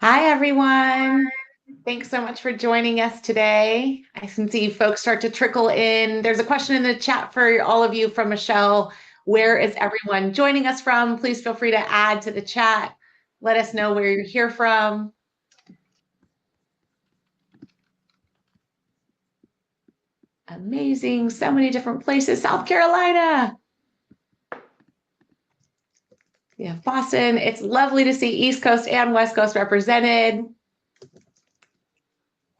Hi, everyone. Thanks so much for joining us today. I can see folks start to trickle in. There's a question in the chat for all of you from Michelle. Where is everyone joining us from? Please feel free to add to the chat. Let us know where you're here from. Amazing. So many different places. South Carolina. Yeah, Boston. It's lovely to see East Coast and West Coast represented.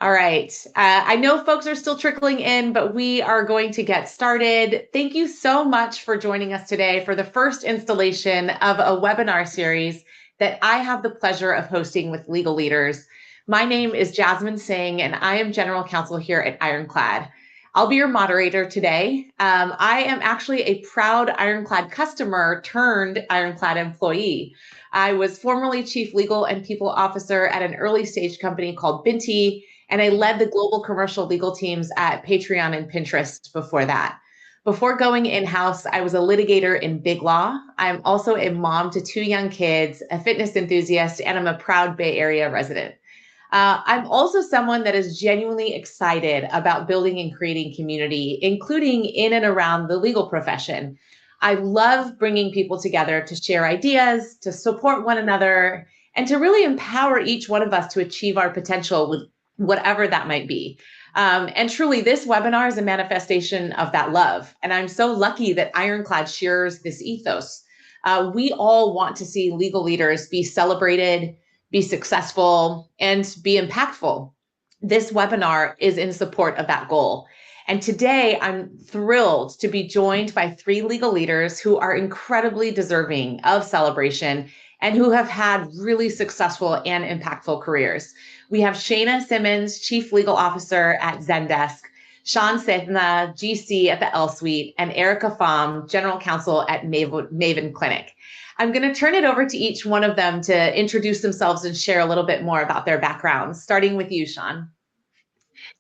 All right. I know folks are still trickling in, but we are going to get started. Thank you so much for joining us today for the first installation of a webinar series that I have the pleasure of hosting with legal leaders. My name is Jasmine Singh, and I am General Counsel here at Ironclad. I'll be your moderator today. I am actually a proud Ironclad customer turned Ironclad employee. I was formerly Chief Legal and People Officer at an early stage company called Binti, and I led the global commercial legal teams at Patreon and Pinterest before that. Before going in-house, I was a litigator in big law. I'm also a mom to 2 young kids, a fitness enthusiast, and I'm a proud Bay Area resident. I'm also someone that is genuinely excited about building and creating community, including in and around the legal profession. I love bringing people together to share ideas, to support one another, and to really empower each one of us to achieve our potential with whatever that might be. And truly, this webinar is a manifestation of that love. And I'm so lucky that Ironclad shares this ethos. We all want to see legal leaders be celebrated, be successful, and be impactful. This webinar is in support of that goal. And today, I'm thrilled to be joined by 3 legal leaders who are incredibly deserving of celebration and who have had really successful and impactful careers. We have Shana Simmons, Chief Legal Officer at Zendesk, Sean Sethna, GC at the L Suite, and Erica Pham, General Counsel at Maven Clinic. I'm going to turn it over to each one of them to introduce themselves and share a little bit more about their backgrounds, starting with you, Sean.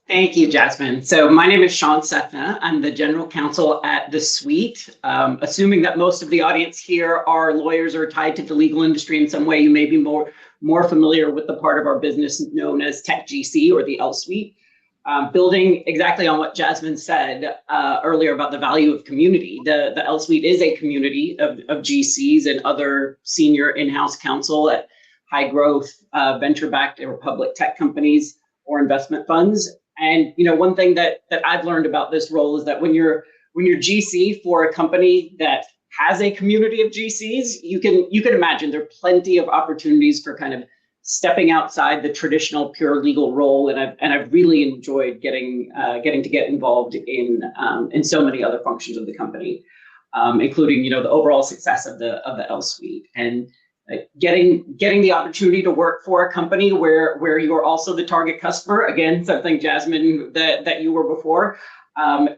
Thank you, Jasmine. So my name is Sean Sethna. I'm the General Counsel at The Suite. Assuming that most of the audience here are lawyers or tied to the legal industry in some way, you may be more familiar with the part of our business known as Tech GC or the L Suite. Building exactly on what Jasmine said earlier about the value of community. The L Suite is a community of GCs and other senior in-house counsel at high growth, venture-backed or public tech companies or investment funds. And one thing that I've learned about this role is that when you're GC for a company that has a community of GCs, you can imagine there are plenty of opportunities for kind of stepping outside the traditional pure legal role, and I've really enjoyed getting to get involved in so many other functions of the company, including the overall success of the L Suite, and getting the opportunity to work for a company where you are also the target customer. Again, something, Jasmine, that you were before.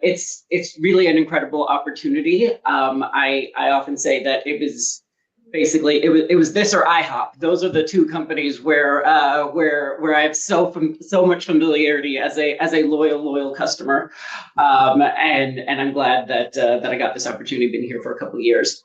It's really an incredible opportunity. I often say that it was basically it was this or IHOP. Those are the 2 companies where I have so much familiarity as a loyal customer, and I'm glad that I got this opportunity. Been here for a couple of years.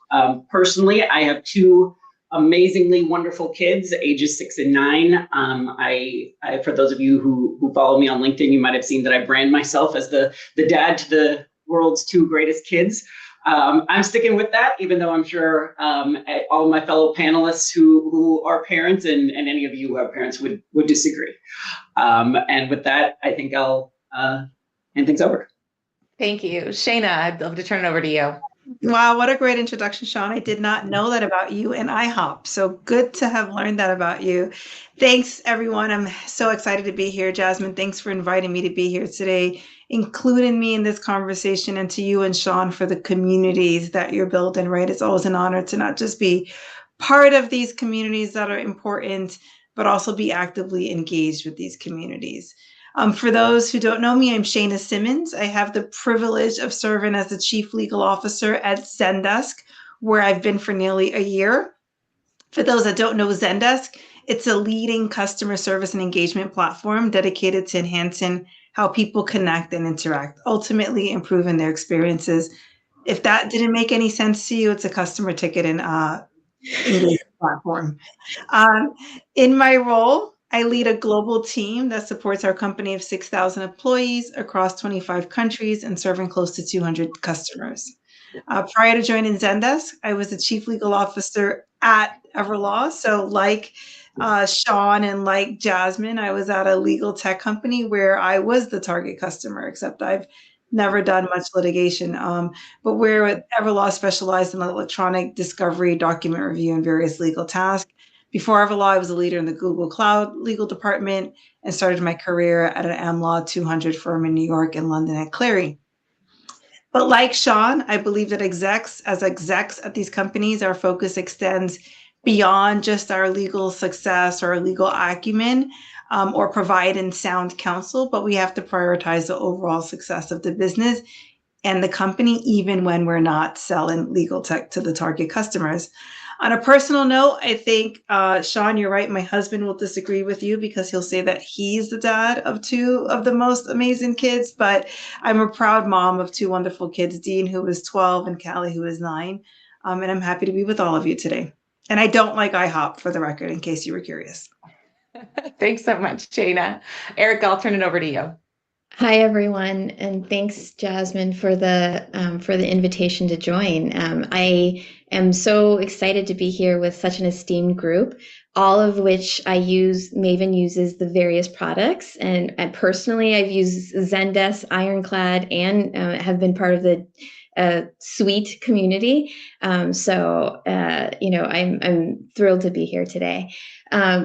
Personally, I have 2 amazingly wonderful kids, ages 6 and 9. I for those of you who follow me on LinkedIn, you might have seen that I brand myself as the dad to the world's 2 greatest kids. I'm sticking with that, even though I'm sure all my fellow panelists who are parents and any of you who have parents would disagree. And with that, I think I'll hand things over. Thank you. Shana, I'd love to turn it over to you. Wow, what a great introduction, Sean. I did not know that about you and IHOP. So good to have learned that about you. Thanks, everyone. I'm so excited to be here. Jasmine, thanks for inviting me to be here today, including me in this conversation, and to you and Sean for the communities that you're building, right? It's always an honor to not just be part of these communities that are important, but also be actively engaged with these communities. For those who don't know me, I'm Shana Simmons. I have the privilege of serving as the Chief Legal Officer at Zendesk, where I've been for nearly a year. For those that don't know Zendesk, it's a leading customer service and engagement platform dedicated to enhancing how people connect and interact, ultimately improving their experiences. If that didn't make any sense to you, it's a customer ticket and engagement platform. In my role, I lead a global team that supports our company of 6,000 employees across 25 countries and serving close to 200 customers. Prior to joining Zendesk, I was the chief legal officer at Everlaw. So like Sean and like Jasmine, I was at a legal tech company where I was the target customer, except I've never done much litigation. But where Everlaw specialized in electronic discovery, document review, and various legal tasks. Before Everlaw, I was a leader in the Google Cloud legal department and started my career at an AmLaw 200 firm in New York and London at Cleary. But like Sean, I believe that as execs at these companies, our focus extends beyond just our legal success or our legal acumen or providing sound counsel, but we have to prioritize the overall success of the business and the company, even when we're not selling legal tech to the target customers. On a personal note, I think, Sean, you're right. My husband will disagree with you because he'll say that he's the dad of two of the most amazing kids, but I'm a proud mom of two wonderful kids, Dean, who is 12, and Callie, who is 9. And I'm happy to be with all of you today. And I don't like IHOP, for the record, in case you were curious. Thanks so much, Shayna. Erica, I'll turn it over to you. Hi, everyone, and thanks, Jasmine, for the invitation to join. I am so excited to be here with such an esteemed group, all of which I use. Maven uses the various products, and personally, I've used Zendesk, Ironclad, and have been part of the Suite community. So I'm thrilled to be here today.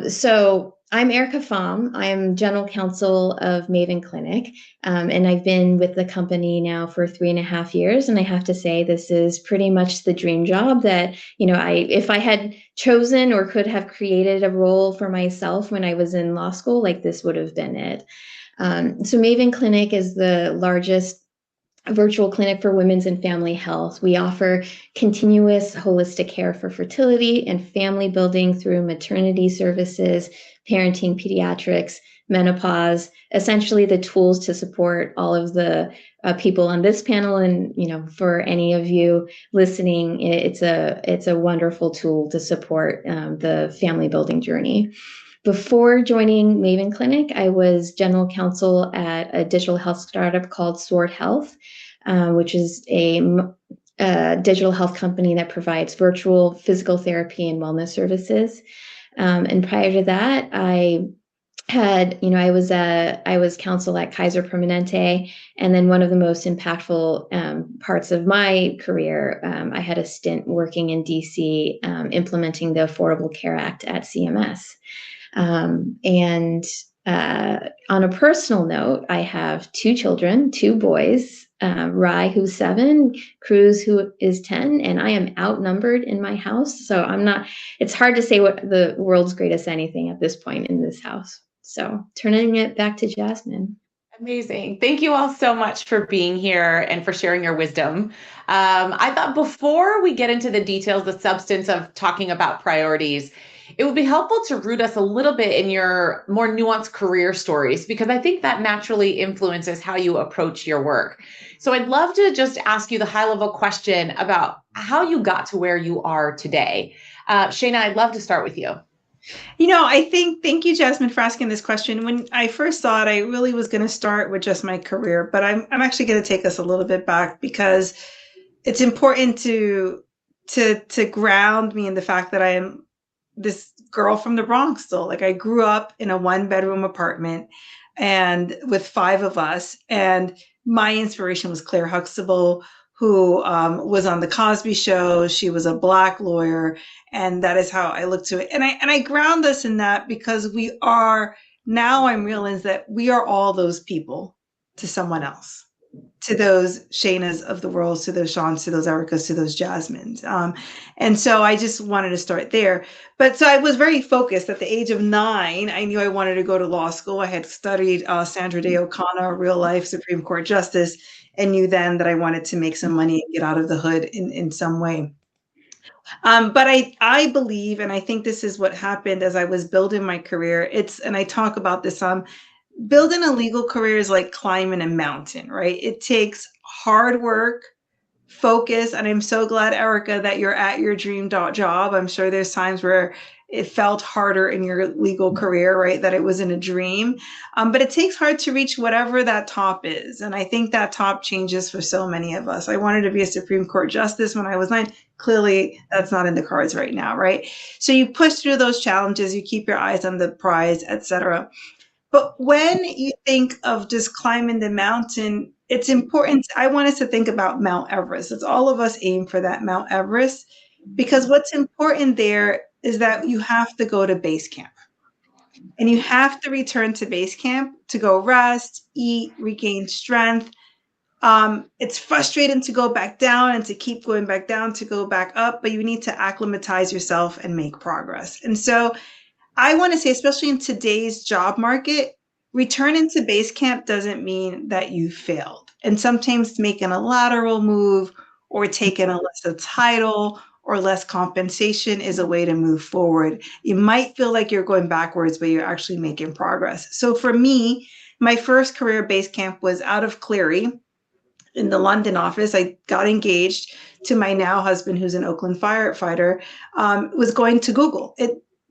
So I'm Erica Pham. I'm general counsel of Maven Clinic, and I've been with the company now for 3.5 years. And I have to say, this is pretty much the dream job that, if I had chosen or could have created a role for myself when I was in law school, like this would have been it. So Maven Clinic is the largest virtual clinic for women's and family health. We offer continuous holistic care for fertility and family building through maternity services, parenting, pediatrics, menopause, essentially the tools to support all of the people on this panel. And, for any of you listening, it's a wonderful tool to support the family building journey. Before joining Maven Clinic, I was general counsel at a digital health startup called Sword Health, which is a digital health company that provides virtual physical therapy and wellness services. And prior to that, I was counsel at Kaiser Permanente, and then one of the most impactful parts of my career, I had a stint working in DC, implementing the Affordable Care Act at CMS. And on a personal note, I have 2 children, 2 boys, Rye, who's 7, Cruz, who is 10, and I am outnumbered in my house. So it's hard to say what the world's greatest anything at this point in this house. So turning it back to Jasmine. Amazing. Thank you all so much for being here and for sharing your wisdom. I thought before we get into the details, the substance of talking about priorities, it would be helpful to root us a little bit in your more nuanced career stories, because I think that naturally influences how you approach your work. So I'd love to just ask you the high-level question about how you got to where you are today. Shayna, I'd love to start with you. Thank you, Jasmine, for asking this question. When I first thought, I really was going to start with just my career, but I'm actually going to take us a little bit back, because it's important to ground me in the fact that I am this girl from the Bronx still. Like, I grew up in a 1-bedroom apartment and with 5 of us. And my inspiration was Claire Huxtable, who was on the Cosby Show. She was a Black lawyer. And that is how I look to it. And I ground us in that because now I'm realizing that we are all those people to someone else, to those Shaynas of the world, to those Seans, to those Ericas, to those Jasmines. And so I just wanted to start there. But so I was very focused. At the age of 9, I knew I wanted to go to law school. I had studied Sandra Day O'Connor, real life Supreme Court Justice, and knew then that I wanted to make some money and get out of the hood in some way. But I believe, and I think this is what happened as I was building my career. And I talk about this, building a legal career is like climbing a mountain, right? It takes hard work, focus. And I'm so glad, Erica, that you're at your dream job. I'm sure there's times where it felt harder in your legal career, right? That it wasn't a dream. But it takes hard to reach whatever that top is. And I think that top changes for so many of us. I wanted to be a Supreme Court justice when I was 9. Clearly, that's not in the cards right now, right? So you push through those challenges, you keep your eyes on the prize, etc. But when you think of just climbing the mountain, it's important. I want us to think about Mount Everest. It's all of us aim for that Mount Everest, because what's important there is that you have to go to base camp. And you have to return to base camp to go rest, eat, regain strength. It's frustrating to go back down and to keep going back down to go back up, but you need to acclimatize yourself and make progress. And so I want to say, especially in today's job market, returning to base camp doesn't mean that you failed. And sometimes making a lateral move or taking a lesser title or less compensation is a way to move forward. You might feel like you're going backwards, but you're actually making progress. So for me, my first career base camp was out of Cleary in the London office. I got engaged to my now husband, who's an Oakland firefighter, was going to Google.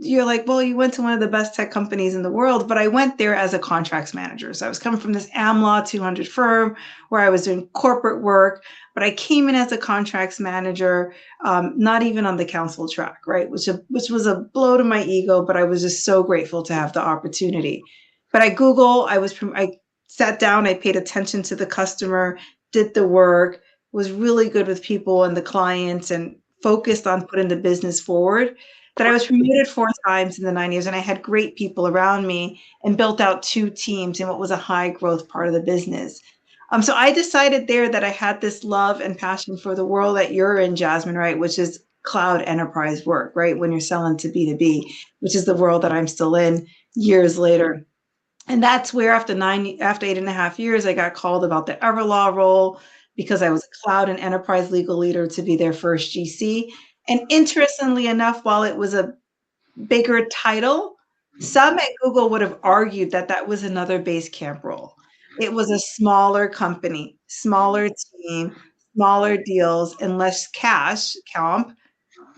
You're like, well, you went to one of the best tech companies in the world, but I went there as a contracts manager. So I was coming from this AmLaw 200 firm where I was doing corporate work, but I came in as a contracts manager, not even on the council track, right? Which was a blow to my ego, but I was just so grateful to have the opportunity. But at Google, I sat down, I paid attention to the customer, did the work, was really good with people and the clients, and focused on putting the business forward. That I was promoted 4 times in the 9 years, and I had great people around me and built out 2 teams in what was a high growth part of the business. So I decided there that I had this love and passion for the world that you're in, Jasmine, right? Which is cloud enterprise work, right? When you're selling to B2B, which is the world that I'm still in years later. And that's where after 8.5 years, I got called about the Everlaw role because I was a cloud and enterprise legal leader to be their first GC. And interestingly enough, while it was a bigger title, some at Google would have argued that that was another base camp role. It was a smaller company, smaller team, smaller deals, and less cash comp.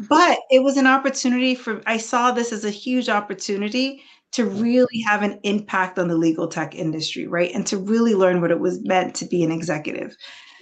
But it was an opportunity I saw this as a huge opportunity to really have an impact on the legal tech industry, right? And to really learn what it was meant to be an executive.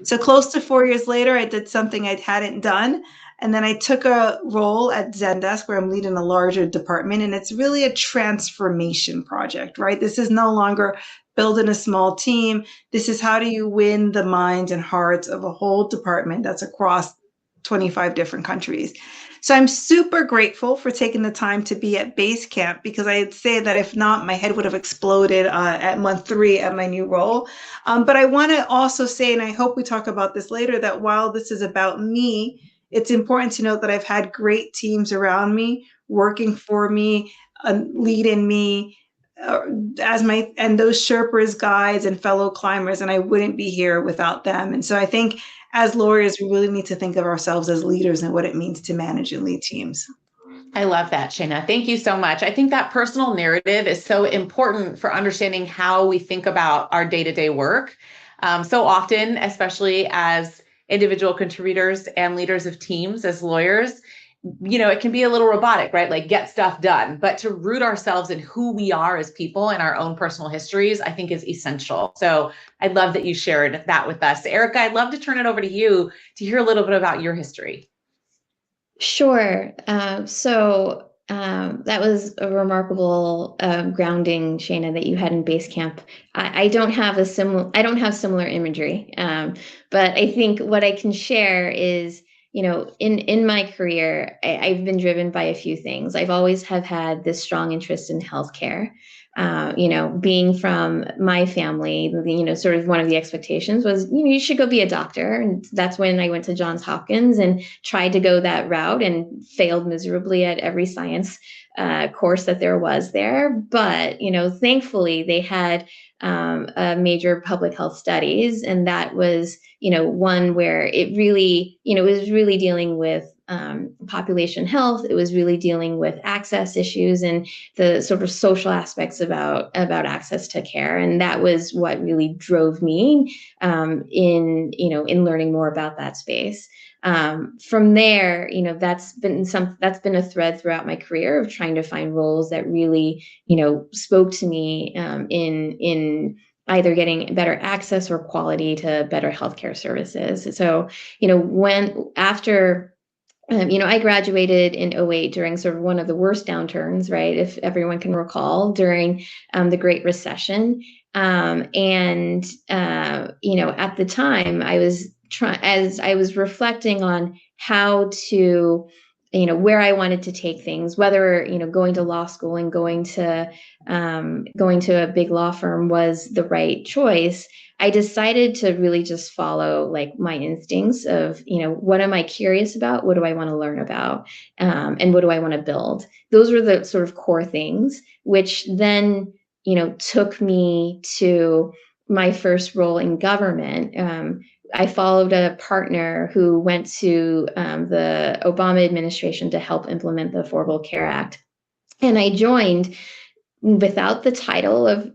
So close to 4 years later, I did something I hadn't done. And then I took a role at Zendesk where I'm leading a larger department, and it's really a transformation project, right? This is no longer building a small team. This is how do you win the minds and hearts of a whole department that's across 25 different countries. So I'm super grateful for taking the time to be at base camp, because I'd say that if not, my head would have exploded at month 3 at my new role. But I want to also say, and I hope we talk about this later, that while this is about me, it's important to note that I've had great teams around me, working for me, leading me, and those Sherpas, guides, and fellow climbers, and I wouldn't be here without them. And so I think as lawyers, we really need to think of ourselves as leaders and what it means to manage and lead teams. I love that, Shayna. Thank you so much. I think that personal narrative is so important for understanding how we think about our day-to-day work. So often, especially as individual contributors and leaders of teams, as lawyers, it can be a little robotic, right? Like get stuff done, but to root ourselves in who we are as people and our own personal histories, I think is essential. So I love that you shared that with us. Erica, I'd love to turn it over to you to hear a little bit about your history. Sure. So that was a remarkable grounding, Shayna, that you had in base camp. I don't have similar imagery, but I think what I can share is, in my career, I've been driven by a few things. I've always have had this strong interest in healthcare. Being from my family, sort of one of the expectations was, you should go be a doctor. And that's when I went to Johns Hopkins and tried to go that route and failed miserably at every science course that there was there. But, thankfully they had a major public health studies. And that was, one where it really, it was really dealing with population health. It was really dealing with access issues and the sort of social aspects about access to care. And that was what really drove me in learning more about that space. From there, that's been a thread throughout my career of trying to find roles that really, spoke to me in either getting better access or quality to better healthcare services. So, I graduated in '08 during sort of one of the worst downturns, right? If everyone can recall, during the Great Recession. At the time, as I was reflecting on how to, where I wanted to take things, whether, going to law school and going to a big law firm was the right choice. I decided to really just follow like my instincts of, what am I curious about? What do I want to learn about? And what do I want to build? Those were the sort of core things, which then, took me to my first role in government. I followed a partner who went to the Obama administration to help implement the Affordable Care Act. And I joined without the title of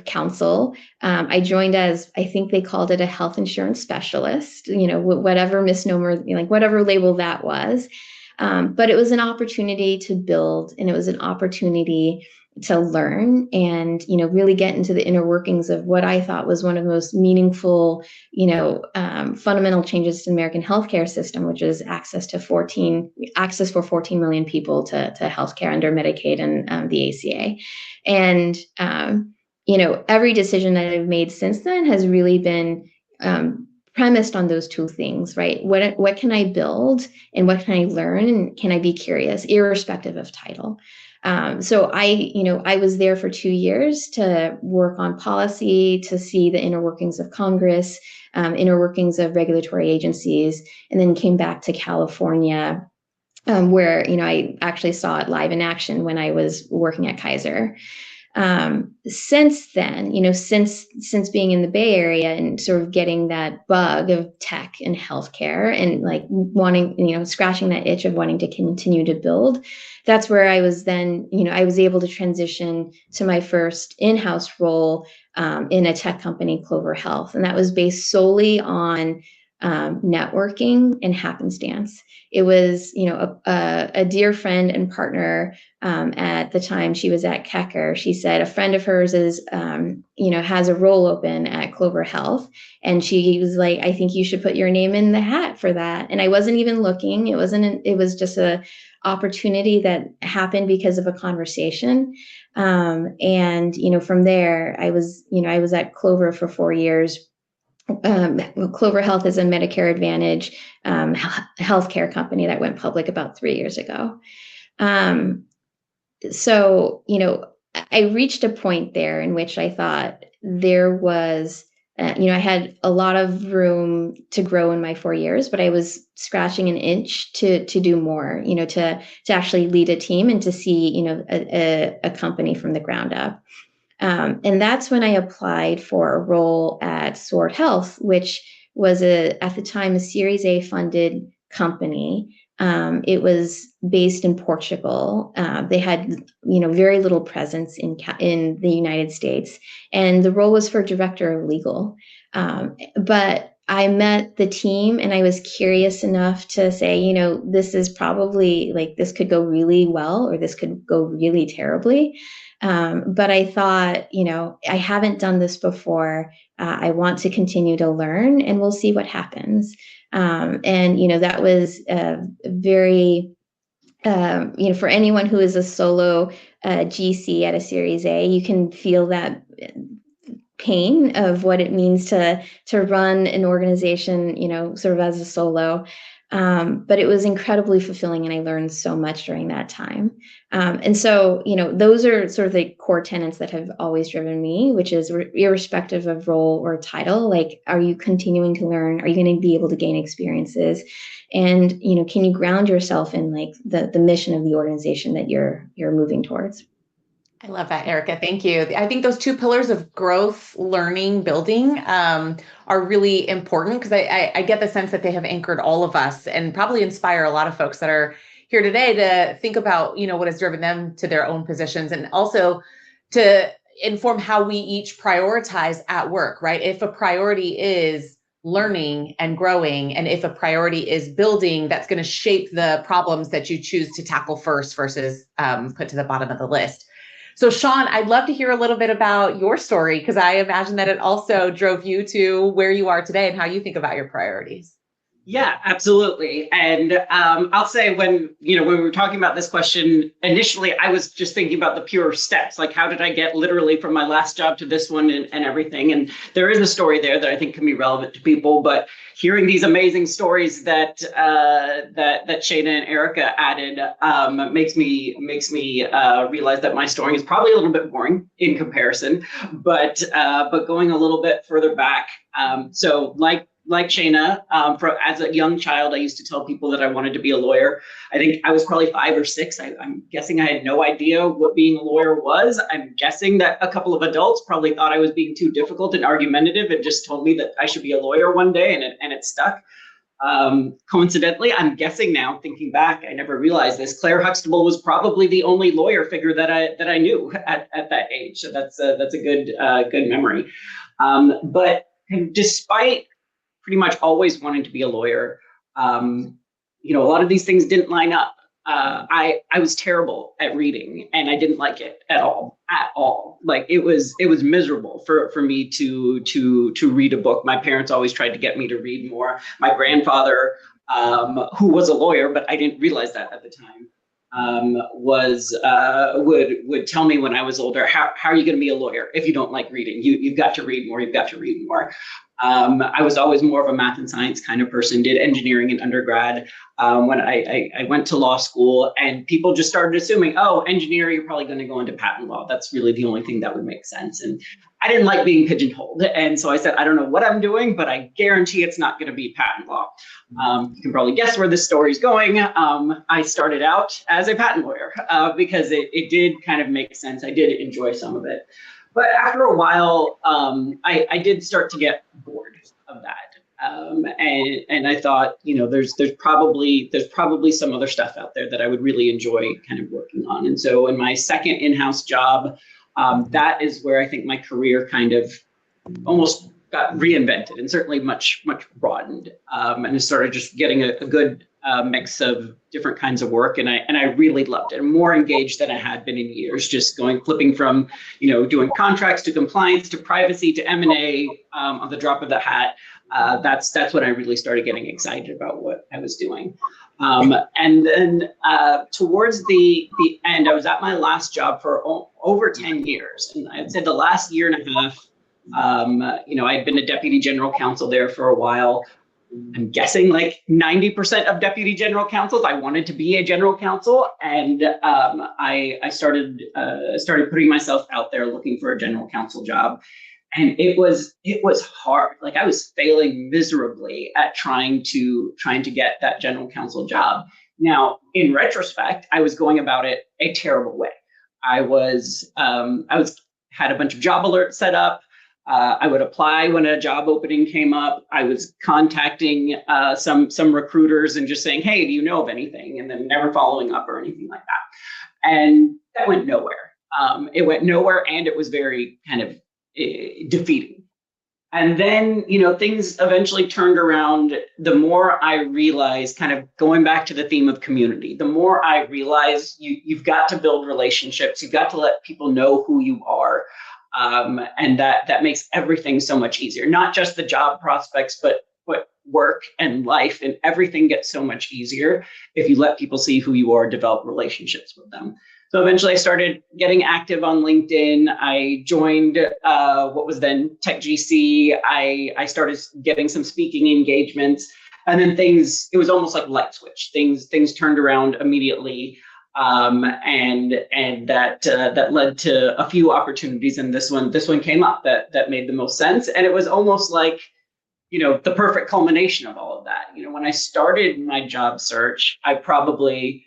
counsel. I joined as, I think they called it, a health insurance specialist, whatever misnomer, like whatever label that was. But it was an opportunity to build, and it was an opportunity to learn and, really get into the inner workings of what I thought was one of the most meaningful, fundamental changes to the American healthcare system, which is access for 14 million people to healthcare under Medicaid and the ACA. And, every decision that I've made since then has really been premised on those two things, right? What can I build, and what can I learn, and can I be curious, irrespective of title? So I was there for 2 years to work on policy, to see the inner workings of Congress, inner workings of regulatory agencies, and then came back to California, where, I actually saw it live in action when I was working at Kaiser. Since then, since being in the Bay Area and sort of getting that bug of tech and healthcare and like wanting, scratching that itch of wanting to continue to build, that's where I was then, I was able to transition to my first in-house role in a tech company, Clover Health. And that was based solely on networking and happenstance. It was, a dear friend and partner at the time. She was at Kecker. She said a friend of hers is, has a role open at Clover Health. And she was like, I think you should put your name in the hat for that. And I wasn't even looking. It was just a opportunity that happened because of a conversation. And, from there, I was at Clover for 4 years. Clover Health is a Medicare Advantage healthcare company that went public about 3 years ago. So, I reached a point there in which I thought there was, I had a lot of room to grow in my 4 years, but I was scratching an itch to do more, to actually lead a team and to see, a company from the ground up. And that's when I applied for a role at Sword Health, which was at the time, a Series A funded company. It was based in Portugal. They had, very little presence in the United States, and the role was for director of legal. But I met the team, and I was curious enough to say, this is probably this could go really well, or this could go really terribly. But I thought, I haven't done this before. I want to continue to learn, and we'll see what happens. And, that was very, for anyone who is a solo GC at a Series A, you can feel that pain of what it means to run an organization, sort of as a solo. But it was incredibly fulfilling, and I learned so much during that time. And so, those are sort of the core tenets that have always driven me, which is irrespective of role or title, are you continuing to learn? Are you going to be able to gain experiences? And, can you ground yourself in the mission of the organization that you're moving towards? I love that, Erica. Thank you. I think those two pillars of growth, learning, building are really important, because I get the sense that they have anchored all of us and probably inspire a lot of folks that are here today to think about, what has driven them to their own positions, and also to inform how we each prioritize at work, right? If a priority is learning and growing, and if a priority is building, that's going to shape the problems that you choose to tackle first versus put to the bottom of the list. So Sean, I'd love to hear a little bit about your story, because I imagine that it also drove you to where you are today and how you think about your priorities. Yeah, absolutely. And I'll say when we were talking about this question, initially, I was just thinking about the pure steps, like how did I get literally from my last job to this one and everything. And there is a story there that I think can be relevant to people. But hearing these amazing stories that Shana and Erica added makes me realize that my story is probably a little bit boring in comparison. But going a little bit further back, so like Shana, as a young child, I used to tell people that I wanted to be a lawyer. I think I was probably 5 or 6. I'm guessing I had no idea what being a lawyer was. I'm guessing that a couple of adults probably thought I was being too difficult and argumentative and just told me that I should be a lawyer one day, and it stuck. Coincidentally, I'm guessing now, thinking back, I never realized this. Claire Huxtable was probably the only lawyer figure that I knew at that age. So that's a good memory. But despite pretty much always wanting to be a lawyer, a lot of these things didn't line up. I was terrible at reading, and I didn't like it at all. Like it was miserable for me to read a book. My parents always tried to get me to read more. My grandfather, who was a lawyer, but I didn't realize that at the time, would tell me when I was older, how are you going to be a lawyer if you don't like reading? You've got to read more. You've got to read more. I was always more of a math and science kind of person, did engineering in undergrad. When I went to law school, and people just started assuming, oh, engineer, you're probably going to go into patent law. That's really the only thing that would make sense. And I didn't like being pigeonholed. And so I said, I don't know what I'm doing, but I guarantee it's not going to be patent law. You can probably guess where this story is going. I started out as a patent lawyer because it did kind of make sense. I did enjoy some of it. But after a while, I did start to get bored of that, and I thought, there's probably some other stuff out there that I would really enjoy kind of working on. And so, in my second in-house job, that is where I think my career kind of almost got reinvented, and certainly much broadened, and I started just getting a good mix of different kinds of work, and I really loved it. I'm more engaged than I had been in years, just flipping from doing contracts to compliance to privacy to M&A on the drop of the hat. That's when I really started getting excited about what I was doing. And then towards the end, I was at my last job for over 10 years, and I'd say the last year and a half, I'd been a deputy general counsel there for a while. I'm guessing like 90% of deputy general counsels, I wanted to be a general counsel, and I started putting myself out there looking for a general counsel job, and it was hard. Like I was failing miserably at trying to get that general counsel job. Now, in retrospect, I was going about it a terrible way. I had a bunch of job alerts set up. I would apply when a job opening came up. I was contacting some recruiters and just saying, hey, do you know of anything? And then never following up or anything like that. And that went nowhere. It went nowhere, and it was very kind of defeating. And then, things eventually turned around. The more I realized, kind of going back to the theme of community, the more I realized you've got to build relationships. You've got to let people know who you are. And that makes everything so much easier, not just the job prospects, but work and life, and everything gets so much easier if you let people see who you are, develop relationships with them. So eventually I started getting active on LinkedIn. I joined what was then TechGC. I started getting some speaking engagements, and then it was almost like light switch. Things turned around immediately. And that led to a few opportunities, and this one came up that made the most sense, and it was almost like the perfect culmination of all of that. When I started my job search, I probably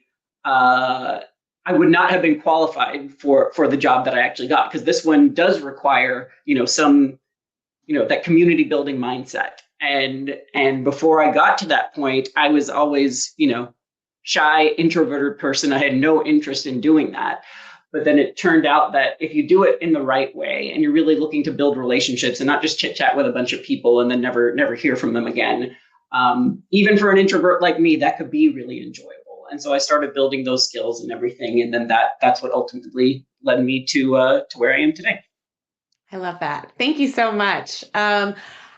I would not have been qualified for the job that I actually got, because this one does require some that community building mindset, and before I got to that point, I was always shy, introverted person. I had no interest in doing that. But then it turned out that if you do it in the right way and you're really looking to build relationships and not just chit chat with a bunch of people and then never hear from them again, even for an introvert like me, that could be really enjoyable. And so I started building those skills and everything. And then that's what ultimately led me to where I am today. I love that. Thank you so much.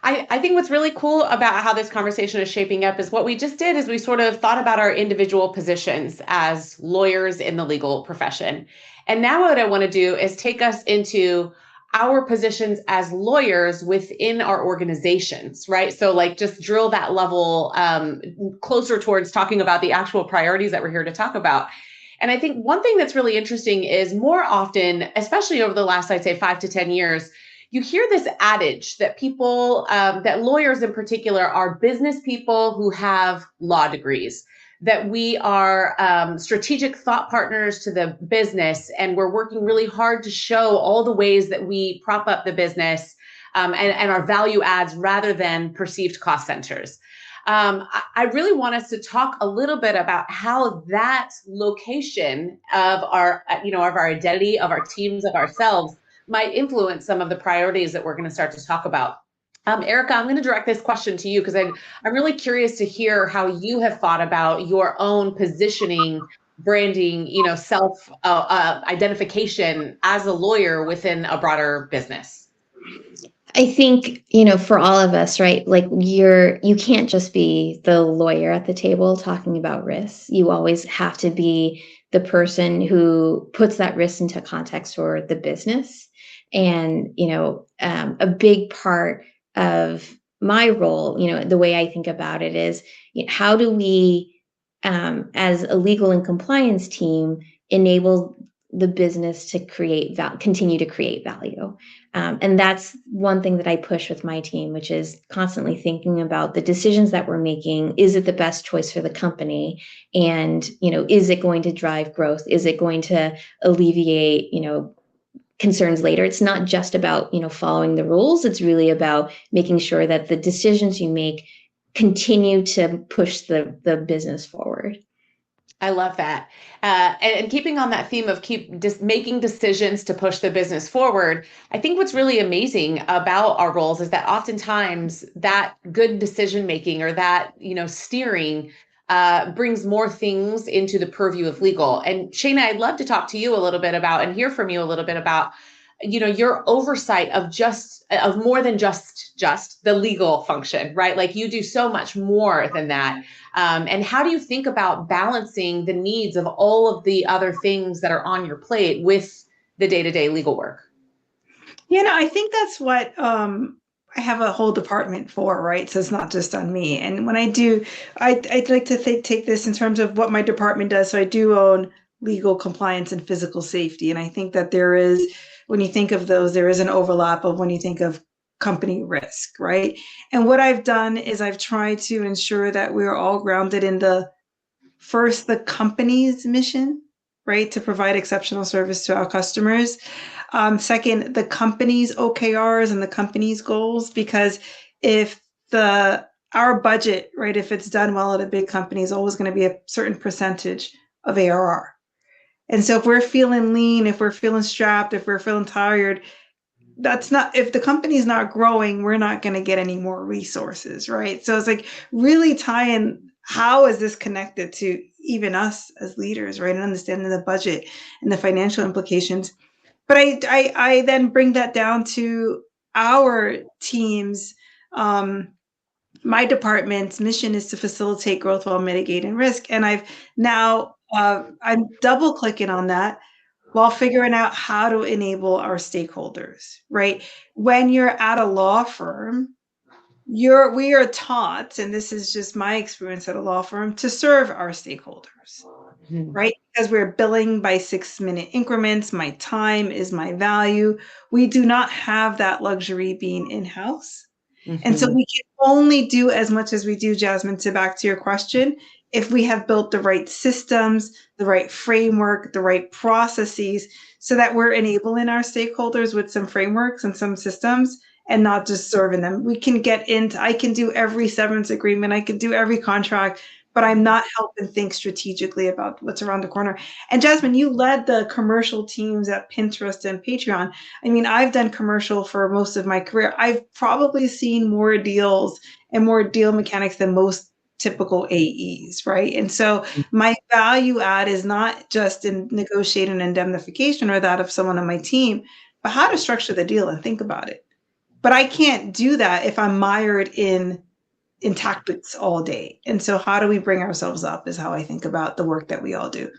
I think what's really cool about how this conversation is shaping up is what we just did is we sort of thought about our individual positions as lawyers in the legal profession. And now what I want to do is take us into our positions as lawyers within our organizations, right? So like just drill that level closer towards talking about the actual priorities that we're here to talk about. And I think one thing that's really interesting is more often, especially over the last, I'd say 5 to 10 years, you hear this adage that people, that lawyers in particular are business people who have law degrees, that we are strategic thought partners to the business, and we're working really hard to show all the ways that we prop up the business and our value adds rather than perceived cost centers. I really want us to talk a little bit about how that location of our, of our identity, of our teams, of ourselves might influence some of the priorities that we're going to start to talk about. Erica, I'm going to direct this question to you because I'm really curious to hear how you have thought about your own positioning, branding, self identification as a lawyer within a broader business. I think, for all of us, right? Like you can't just be the lawyer at the table talking about risks. You always have to be the person who puts that risk into context for the business. And, a big part of my role, the way I think about it is how do we, as a legal and compliance team, enable the business to continue to create value. And that's one thing that I push with my team, which is constantly thinking about the decisions that we're making. Is it the best choice for the company? And, is it going to drive growth? Is it going to alleviate, concerns later? It's not just about, following the rules. It's really about making sure that the decisions you make continue to push the business forward. I love that. And keeping on that theme of making decisions to push the business forward, I think what's really amazing about our roles is that oftentimes that good decision making or that, steering brings more things into the purview of legal. And Shana, I'd love to talk to you a little bit about and hear from you a little bit about, your oversight of more than just the legal function, right? Like you do so much more than that. And how do you think about balancing the needs of all of the other things that are on your plate with the day-to-day legal work? I think that's what I have a whole department for, right? So it's not just on me. And when I do, I'd like to take this in terms of what my department does. So I do own legal, compliance, and physical safety. And I think that there is, when you think of those, there is an overlap of when you think of company risk, right? And what I've done is I've tried to ensure that we're all grounded in the company's mission, right? To provide exceptional service to our customers. Second, the company's OKRs and the company's goals, because if our budget, right, if it's done well at a big company, is always going to be a certain percentage of ARR. And so if we're feeling lean, if we're feeling strapped, if we're feeling tired, if the company's not growing, we're not going to get any more resources, right? So it's like really tying, how is this connected to even us as leaders, right? And understanding the budget and the financial implications. But I then bring that down to our teams. My department's mission is to facilitate growth while mitigating risk. And I've now, I'm double clicking on that while figuring out how to enable our stakeholders, right? When you're at a law firm, we are taught, and this is just my experience at a law firm, to serve our stakeholders, right? Because we're billing by 6-minute increments. My time is my value. We do not have that luxury being in-house. And so we can only do as much as we do, Jasmine, back to your question, if we have built the right systems, the right framework, the right processes, so that we're enabling our stakeholders with some frameworks and some systems and not just serving them. I can do every severance agreement. I can do every contract, but I'm not helping think strategically about what's around the corner. And Jasmine, you led the commercial teams at Pinterest and Patreon. I mean, I've done commercial for most of my career. I've probably seen more deals and more deal mechanics than most typical AEs, right? And so my value add is not just in negotiating indemnification or that of someone on my team, but how to structure the deal and think about it. But I can't do that if I'm mired in tactics all day. And so how do we bring ourselves up is how I think about the work that we all do.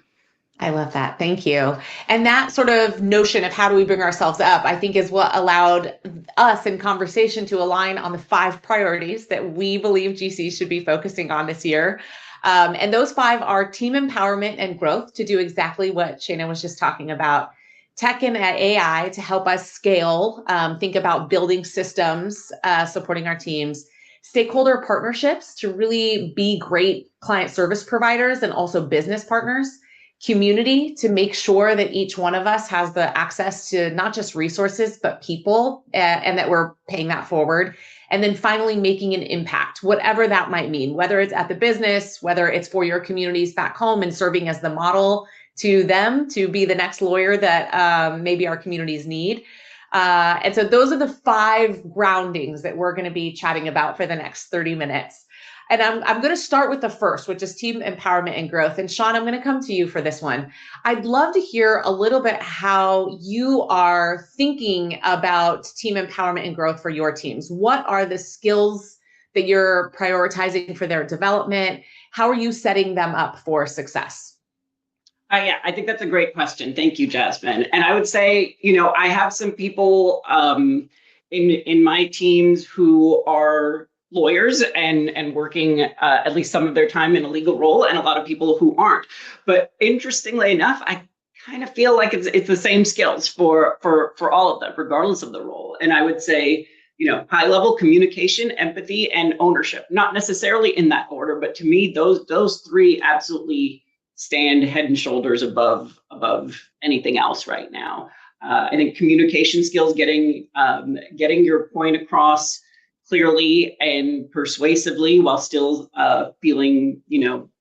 I love that. Thank you. And that sort of notion of how do we bring ourselves up, I think is what allowed us in conversation to align on the 5 priorities that we believe GC should be focusing on this year. And those 5 are team empowerment and growth to do exactly what Shana was just talking about. Tech and AI to help us scale, think about building systems, supporting our teams. Stakeholder partnerships to really be great client service providers and also business partners. Community to make sure that each one of us has the access to not just resources, but people, and that we're paying that forward. And then finally, making an impact, whatever that might mean, whether it's at the business, whether it's for your communities back home and serving as the model to them to be the next lawyer that maybe our communities need. And so those are the 5 groundings that we're going to be chatting about for the next 30 minutes. And I'm going to start with the first, which is team empowerment and growth. And Sean, I'm going to come to you for this one. I'd love to hear a little bit how you are thinking about team empowerment and growth for your teams. What are the skills that you're prioritizing for their development? How are you setting them up for success? Yeah, I think that's a great question. Thank you, Jasmine. And I would say, I have some people in my teams who are lawyers and working at least some of their time in a legal role, and a lot of people who aren't. But interestingly enough, I kind of feel like it's the same skills for all of them, regardless of the role. And I would say, high level communication, empathy, and ownership. Not necessarily in that order, but to me, those 3 absolutely stand head and shoulders above anything else right now. I think communication skills, getting your point across clearly and persuasively while still feeling,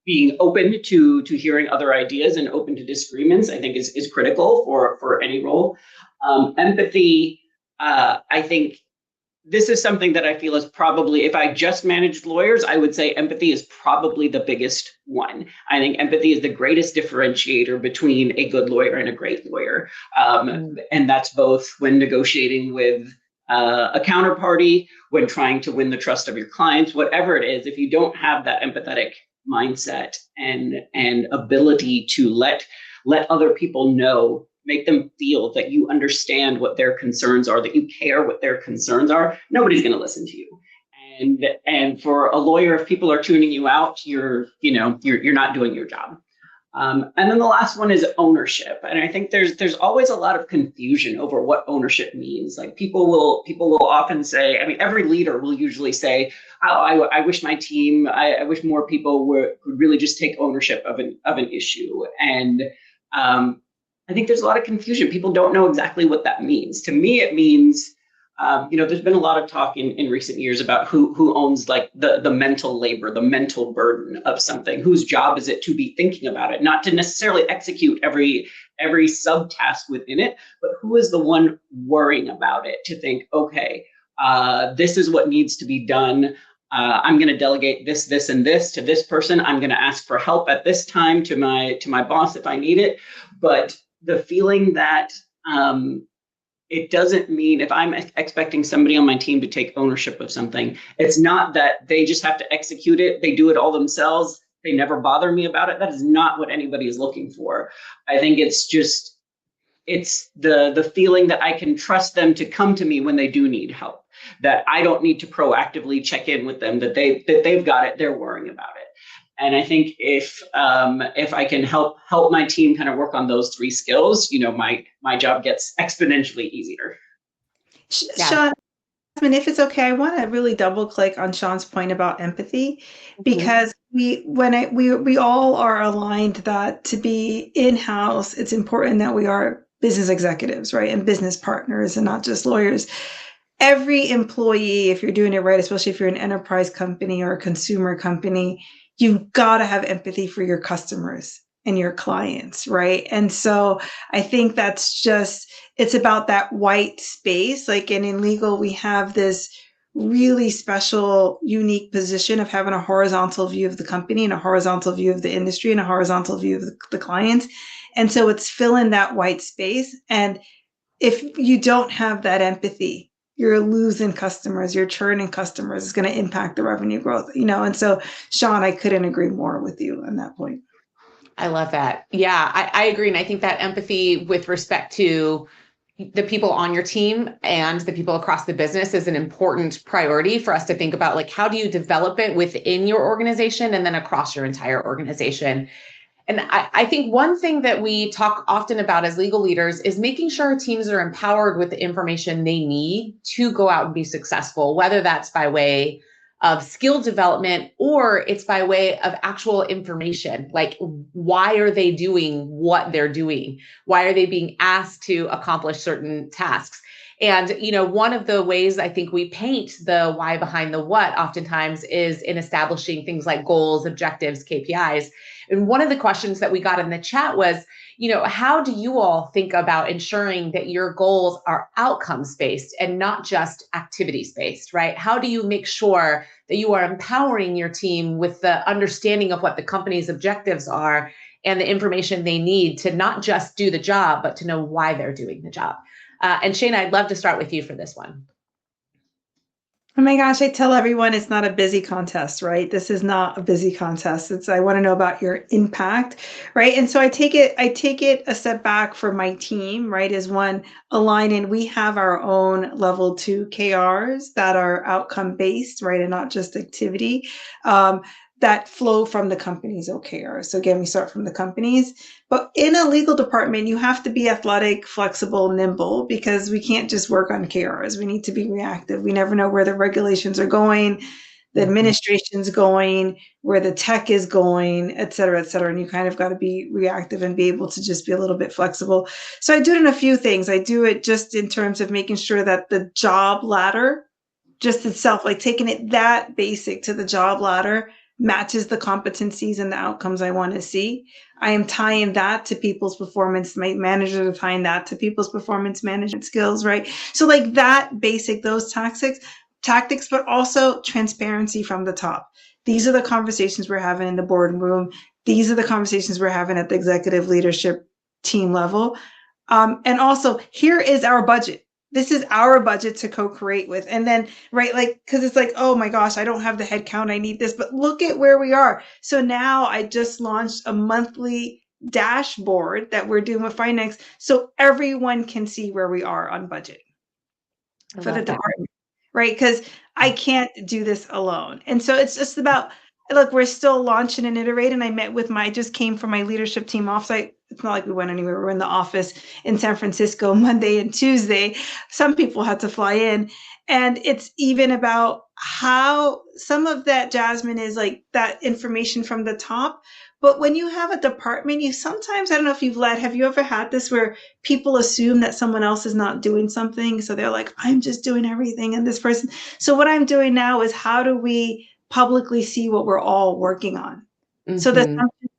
being open to hearing other ideas and open to disagreements, I think is critical for any role. Empathy, I think this is something that I feel is probably, if I just managed lawyers, I would say empathy is probably the biggest one. I think empathy is the greatest differentiator between a good lawyer and a great lawyer. And that's both when negotiating with a counterparty, when trying to win the trust of your clients, whatever it is. If you don't have that empathetic mindset and ability to let other people know, make them feel that you understand what their concerns are, that you care what their concerns are, nobody's going to listen to you. And for a lawyer, if people are tuning you out, you're not doing your job. And then the last one is ownership. And I think there's always a lot of confusion over what ownership means. Like people will often say, I mean, every leader will usually say, oh, I wish my team, I wish more people would really just take ownership of an issue. And I think there's a lot of confusion. People don't know exactly what that means. To me, it means, there's been a lot of talk in recent years about who owns like the mental labor, the mental burden of something. Whose job is it to be thinking about it, not to necessarily execute every subtask within it, but who is the one worrying about it to think, okay, this is what needs to be done. I'm going to delegate this, and this to this person. I'm going to ask for help at this time to my boss if I need it. But the feeling that it doesn't mean if I'm expecting somebody on my team to take ownership of something, it's not that they just have to execute it. They do it all themselves. They never bother me about it. That is not what anybody is looking for. I think it's the feeling that I can trust them to come to me when they do need help, that I don't need to proactively check in with them, that they've got it, they're worrying about it. And I think if I can help my team kind of work on those 3 skills, my job gets exponentially easier. Yeah. Sean, if it's okay, I want to really double click on Sean's point about empathy, because we all are aligned that to be in-house, it's important that we are business executives, right? And business partners and not just lawyers. Every employee, if you're doing it right, especially if you're an enterprise company or a consumer company, you've got to have empathy for your customers and your clients, right? And so I think it's about that white space. Like, and in legal, we have this really special, unique position of having a horizontal view of the company and a horizontal view of the industry and a horizontal view of the clients. And so it's filling that white space. And if you don't have that empathy, you're losing customers, you're churning customers, it's going to impact the revenue growth, And so, Sean, I couldn't agree more with you on that point. I love that. Yeah, I agree. And I think that empathy with respect to the people on your team and the people across the business is an important priority for us to think about. Like, how do you develop it within your organization and then across your entire organization? And I think one thing that we talk often about as legal leaders is making sure our teams are empowered with the information they need to go out and be successful, whether that's by way of skill development or it's by way of actual information. Like, why are they doing what they're doing? Why are they being asked to accomplish certain tasks? And, one of the ways I think we paint the why behind the what oftentimes is in establishing things like goals, objectives, KPIs. And one of the questions that we got in the chat was, how do you all think about ensuring that your goals are outcomes based and not just activities based, right? How do you make sure that you are empowering your team with the understanding of what the company's objectives are and the information they need to not just do the job, but to know why they're doing the job? And Shana, I'd love to start with you for this one. Oh my gosh, I tell everyone it's not a busy contest, right? This is not a busy contest. I want to know about your impact, right? And so I take it a step back for my team, right? Is one, aligning. We have our own level 2 KRs that are outcome based, right? And not just activity. That flow from the company's OKRs. So again, we start from the companies, but in a legal department, you have to be athletic, flexible, nimble, because we can't just work on KRs. We need to be reactive. We never know where the regulations are going, the administration's going, where the tech is going, et cetera, et cetera. And you kind of got to be reactive and be able to just be a little bit flexible. So I do it in a few things. I do it just in terms of making sure that the job ladder, just itself, like taking it that basic to the job ladder, matches the competencies and the outcomes I want to see. I am tying that to people's performance. My managers are tying that to people's performance management skills, right? So like that basic, those tactics, but also transparency from the top. These are the conversations we're having in the boardroom. These are the conversations we're having at the executive leadership team level. And also, here is our budget. This is our budget to co-create with. And then, right, like, because it's like, oh my gosh, I don't have the head count, I need this, but look at where we are. So now I just launched a monthly dashboard that we're doing with Finex so everyone can see where we are on budget for the department, right? Because I can't do this alone. And so it's just about, look, we're still launching and iterating. I just came from my leadership team offsite. It's not like we went anywhere. We were in the office in San Francisco Monday and Tuesday. Some people had to fly in. And it's even about how some of that, Jasmine, is like that information from the top. But when you have a department, you sometimes, I don't know if have you ever had this where people assume that someone else is not doing something? So they're like, I'm just doing everything. And this person. So what I'm doing now is, how do we publicly see what we're all working on? Mm-hmm. So that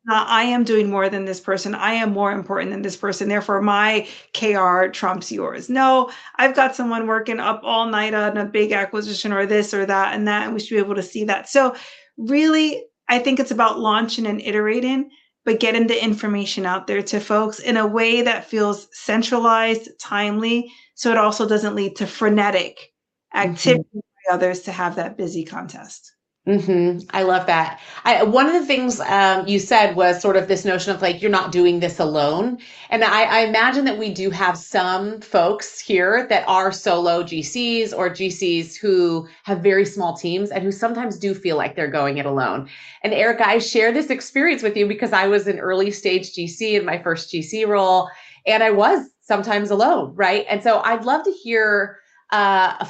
I am doing more than this person. I am more important than this person. Therefore, my KR trumps yours. No, I've got someone working up all night on a big acquisition or this or that and that, and we should be able to see that. So really, I think it's about launching and iterating, but getting the information out there to folks in a way that feels centralized, timely, so it also doesn't lead to frenetic activity by others to have that busy contest. I love that. One of the things you said was sort of this notion of like, you're not doing this alone. And I imagine that we do have some folks here that are solo GCs or GCs who have very small teams and who sometimes do feel like they're going it alone. And Erica, I share this experience with you because I was an early stage GC in my first GC role, and I was sometimes alone, right? And so I'd love to hear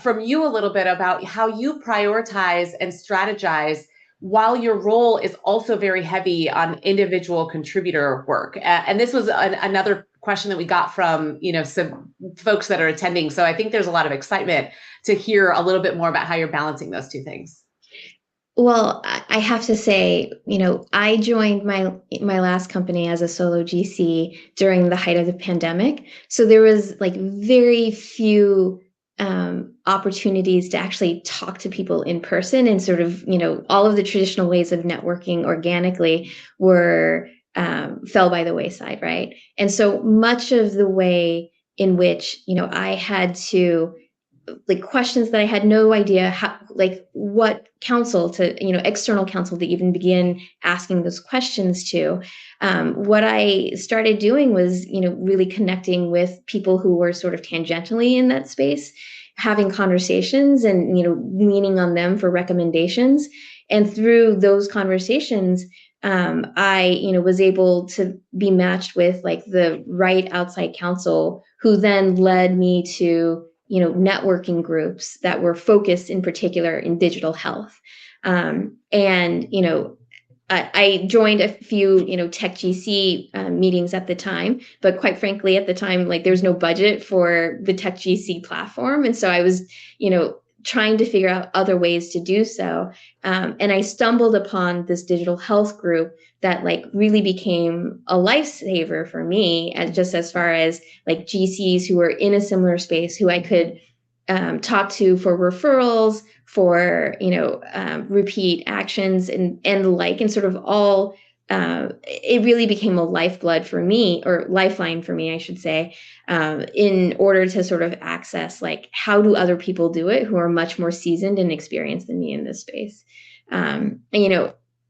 from you a little bit about how you prioritize and strategize while your role is also very heavy on individual contributor work. And this was another question that we got from, some folks that are attending. So I think there's a lot of excitement to hear a little bit more about how you're balancing those two things. Well, I have to say, I joined my last company as a solo GC during the height of the pandemic. So there was like very few opportunities to actually talk to people in person, and sort of, all of the traditional ways of networking organically were fell by the wayside, right? And so much of the way in which, I had to, like, questions that I had no idea how, like, what counsel to, external counsel to even begin asking those questions to. What I started doing was, really connecting with people who were sort of tangentially in that space, having conversations and, leaning on them for recommendations. And through those conversations, I, was able to be matched with like the right outside counsel, who then led me to, networking groups that were focused in particular in digital health. And, I joined a few, tech GC meetings at the time, but quite frankly, at the time, like, there's no budget for the tech GC platform. And so I was, trying to figure out other ways to do so. And I stumbled upon this digital health group that like really became a lifesaver for me, and just as far as like GCs who were in a similar space, who I could talk to for referrals, for repeat actions and the like, and sort of all. It really became a lifeblood for me, or lifeline for me, I should say, in order to sort of access like, how do other people do it who are much more seasoned and experienced than me in this space. And,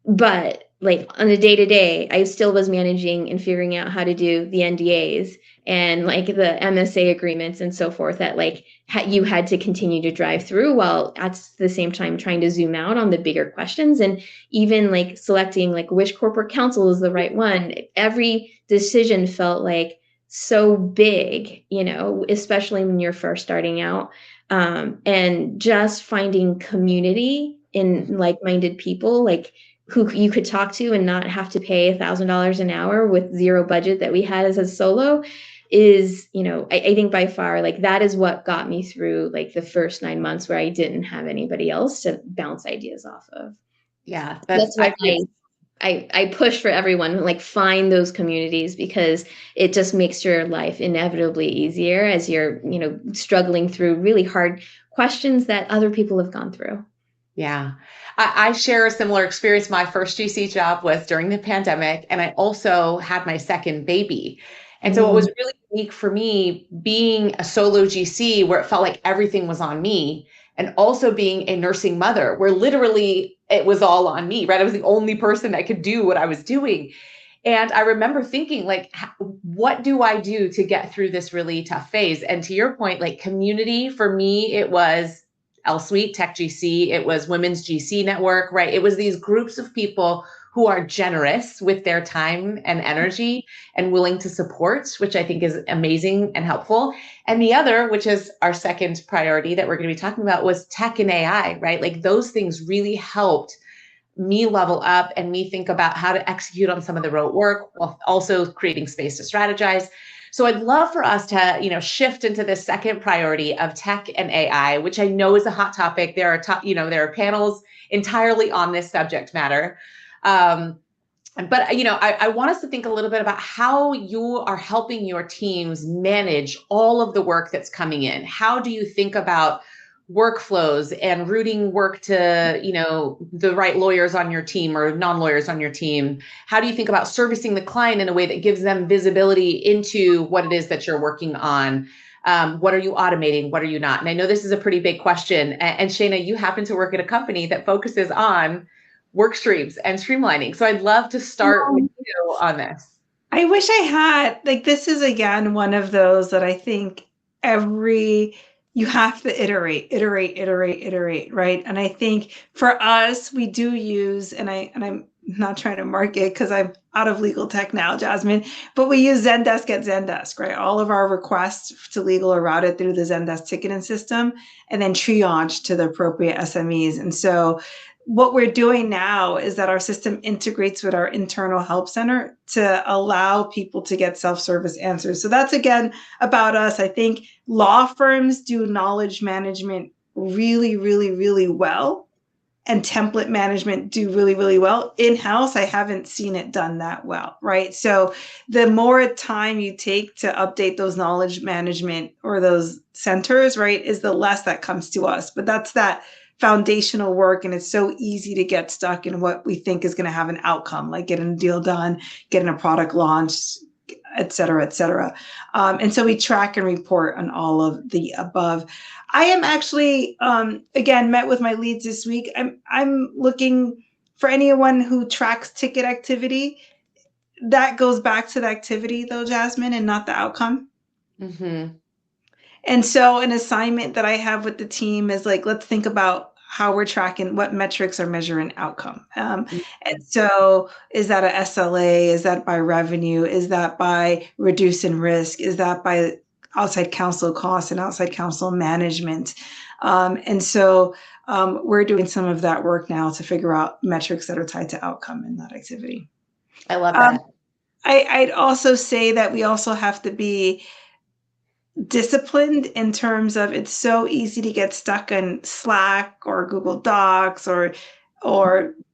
but like on a day to day, I still was managing and figuring out how to do the NDAs and like the MSA agreements and so forth, that like you had to continue to drive through, while at the same time trying to zoom out on the bigger questions, and even like selecting like which corporate counsel is the right one. Every decision felt like so big, especially when you're first starting out. And just finding community in like-minded people, like who you could talk to and not have to pay $1,000 an hour with zero budget that we had as a solo, is, I think by far, like, that is what got me through like the first 9 months where I didn't have anybody else to bounce ideas off of. Yeah, That's why I push for everyone, like, find those communities, because it just makes your life inevitably easier as you're, struggling through really hard questions that other people have gone through. Yeah, I share a similar experience. My first GC job was during the pandemic, and I also had my second baby. And so it was really unique for me being a solo GC, where it felt like everything was on me, and also being a nursing mother, where literally it was all on me, right? I was the only person that could do what I was doing. And I remember thinking, like, what do I do to get through this really tough phase? And to your point, like, community for me, it was L Suite, Tech GC, it was Women's GC Network, right? It was these groups of people who are generous with their time and energy and willing to support, which I think is amazing and helpful. And the other, which is our second priority that we're going to be talking about, was tech and AI, right? Like, those things really helped me level up and me think about how to execute on some of the rote work while also creating space to strategize. So I'd love for us to, shift into this second priority of tech and AI, which I know is a hot topic. There are panels entirely on this subject matter. But I want us to think a little bit about how you are helping your teams manage all of the work that's coming in. How do you think about workflows and routing work to, the right lawyers on your team or non-lawyers on your team? How do you think about servicing the client in a way that gives them visibility into what it is that you're working on? What are you automating? What are you not? And I know this is a pretty big question. And Shana, you happen to work at a company that focuses on work streams and streamlining. So I'd love to start with you on this. I wish I had, like, this is again one of those that I think you have to iterate, right? And I think for us, we do use, and I'm not trying to market because I'm out of legal tech now, Jasmine, but we use Zendesk at Zendesk, right? All of our requests to legal are routed through the Zendesk ticketing system and then triaged to the appropriate SMEs. And so what we're doing now is that our system integrates with our internal help center to allow people to get self-service answers. So that's, again, about us. I think law firms do knowledge management really, really, really well. and template management do really, really well. In-house, I haven't seen it done that well, right? So the more time you take to update those knowledge management or those centers, right, is the less that comes to us. But that's that foundational work, and it's so easy to get stuck in what we think is going to have an outcome, like getting a deal done, getting a product launched, et cetera, et cetera. And so we track and report on all of the above. I am actually, again, met with my leads this week. I'm looking for anyone who tracks ticket activity. That goes back to the activity, though, Jasmine, and not the outcome. Mm-hmm. And so an assignment that I have with the team is like, let's think about how we're tracking, what metrics are measuring outcome. And so is that a SLA? Is that by revenue? Is that by reducing risk? Is that by outside counsel costs and outside counsel management? And so we're doing some of that work now to figure out metrics that are tied to outcome in that activity. I love that. I'd also say that we also have to be disciplined in terms of it's so easy to get stuck in Slack or Google Docs or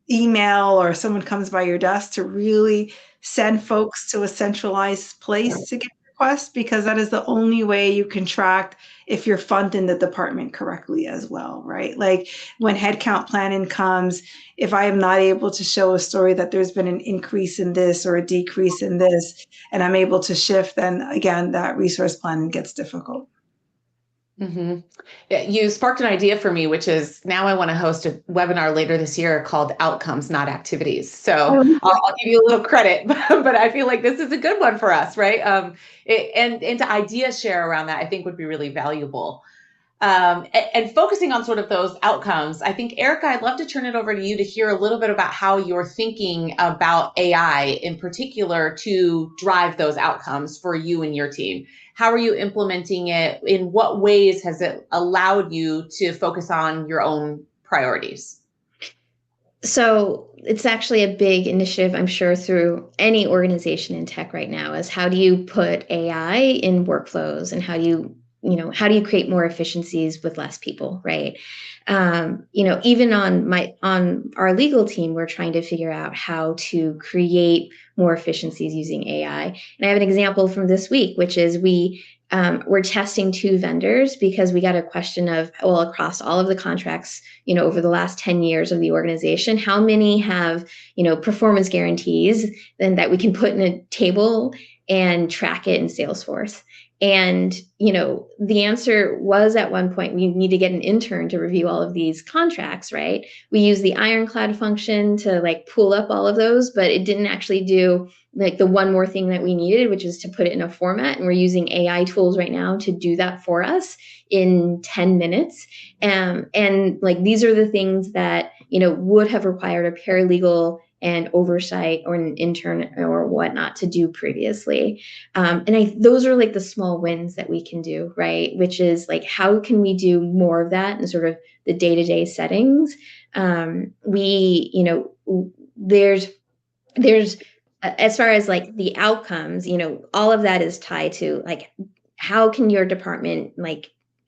email, or someone comes by your desk, to really send folks to a centralized place to get requests, because that is the only way you can track if you're funding the department correctly as well, right? Like when headcount planning comes, if I am not able to show a story that there's been an increase in this or a decrease in this, and I'm able to shift, then again, that resource planning gets difficult. Mm-hmm. You sparked an idea for me, which is now I want to host a webinar later this year called Outcomes, Not Activities. So I'll give you a little credit, but I feel like this is a good one for us, right? And to idea share around that, I think would be really valuable. And focusing on sort of those outcomes, I think, Erica, I'd love to turn it over to you to hear a little bit about how you're thinking about AI in particular to drive those outcomes for you and your team. How are you implementing it? In what ways has it allowed you to focus on your own priorities? So it's actually a big initiative, I'm sure, through any organization in tech right now, is how do you put AI in workflows, and how do you create more efficiencies with less people, right? Even on our legal team, we're trying to figure out how to create more efficiencies using AI. And I have an example from this week, which is we're testing 2 vendors because we got a question of, well, across all of the contracts, over the last 10 years of the organization, how many have, performance guarantees then that we can put in a table and track it in Salesforce. And, the answer was at one point, we need to get an intern to review all of these contracts, right? We use the Ironclad function to pull up all of those, but it didn't actually do the one more thing that we needed, which is to put it in a format. And we're using AI tools right now to do that for us in 10 minutes. And these are the things that, would have required a paralegal and oversight or an intern or whatnot to do previously. Those are the small wins that we can do, right? Which is how can we do more of that in sort of the day-to-day settings? There's as far as the outcomes, all of that is tied to how can your department